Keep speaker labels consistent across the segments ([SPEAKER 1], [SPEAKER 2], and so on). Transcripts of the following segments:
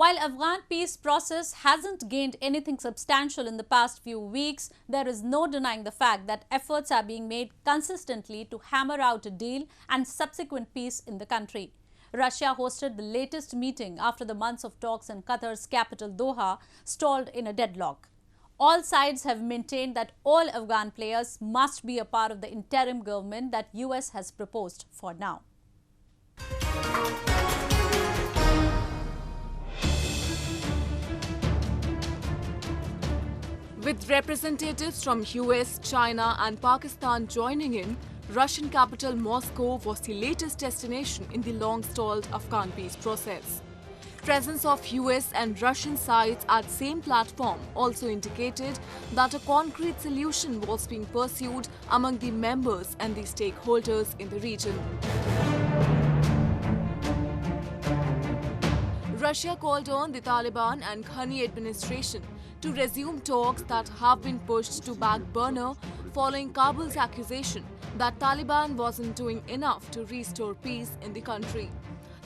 [SPEAKER 1] While Afghan peace process hasn't gained anything substantial in the past few weeks, there is no denying the fact that efforts are being made consistently to hammer out a deal and subsequent peace in the country. Russia hosted the latest meeting after the months of talks in Qatar's capital Doha stalled in a deadlock. All sides have maintained that all Afghan players must be a part of the interim government that US has proposed for now.
[SPEAKER 2] With representatives from US, China and Pakistan joining in, Russian capital Moscow was the latest destination in the long-stalled Afghan peace process. Presence of US and Russian sides at same platform also indicated that a concrete solution was being pursued among the members and the stakeholders in the region. Russia called on the Taliban and Ghani administration to resume talks that have been pushed to back burner following Kabul's accusation that Taliban wasn't doing enough to restore peace in the country.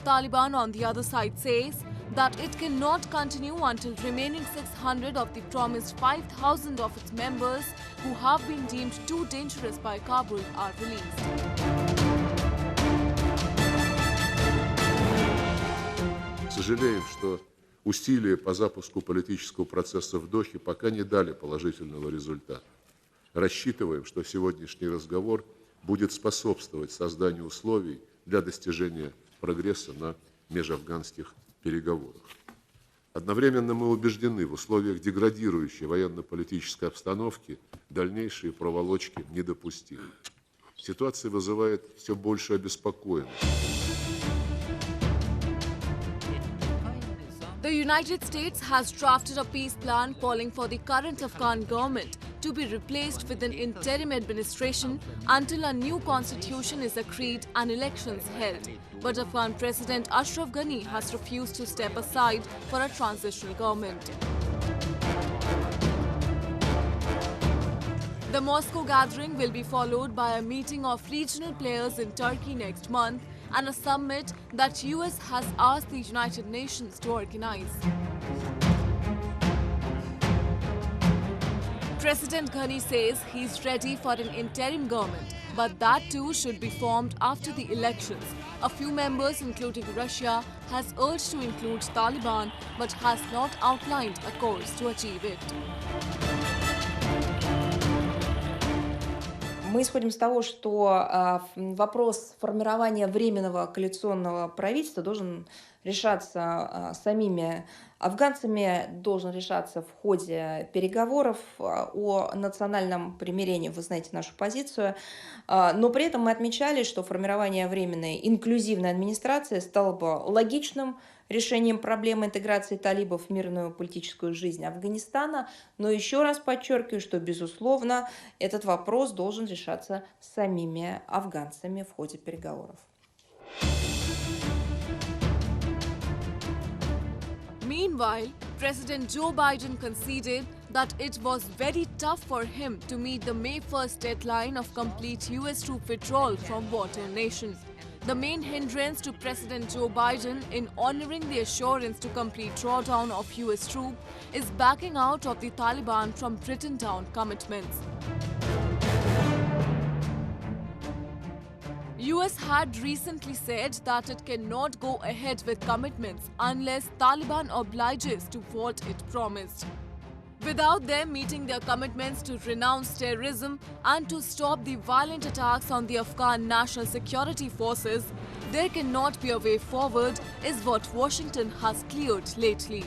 [SPEAKER 2] Taliban on the other side says that it cannot continue until remaining 600 of the promised 5,000 of its members who have been deemed too dangerous by Kabul are released.
[SPEAKER 3] Сожалеем, что усилия по запуску политического процесса в Дохе пока не дали положительного результата. Рассчитываем, что сегодняшний разговор будет способствовать созданию условий для достижения прогресса на межафганских переговорах. Одновременно мы убеждены, в условиях деградирующей военно-политической обстановки дальнейшие проволочки недопустимы. Ситуация вызывает все большую обеспокоенность.
[SPEAKER 2] The United States has drafted a peace plan calling for the current Afghan government to be replaced with an interim administration until a new constitution is agreed and elections held. But Afghan President Ashraf Ghani has refused to step aside for a transitional government. The Moscow gathering will be followed by a meeting of regional players in Turkey next month and a summit that US has asked the United Nations to organize. President Ghani says he's ready for an interim government, but that too should be formed after the elections. A few members, including Russia, has urged to include Taliban, but has not outlined a course to achieve it.
[SPEAKER 4] Мы исходим из того, что вопрос формирования временного коалиционного правительства должен решаться самими афганцами, должен решаться в ходе переговоров о национальном примирении. Вы знаете нашу позицию. Но при этом мы отмечали, что формирование временной инклюзивной администрации стало бы логичным решением проблемы интеграции талибов в мирную политическую жизнь Афганистана. Но еще раз подчеркиваю, что, безусловно, этот вопрос должен решаться самими афганцами в ходе переговоров.
[SPEAKER 2] Meanwhile, President Joe Biden conceded that it was very tough for him to meet the May 1st deadline of complete US troop withdrawal from war-torn nation. The main hindrance to President Joe Biden in honoring the assurance to complete drawdown of US troops is backing out of the Taliban from written-down commitments. US had recently said that it cannot go ahead with commitments unless Taliban obliges to what it promised. Without them meeting their commitments to renounce terrorism and to stop the violent attacks on the Afghan national security forces, there cannot be a way forward, is what Washington has cleared lately.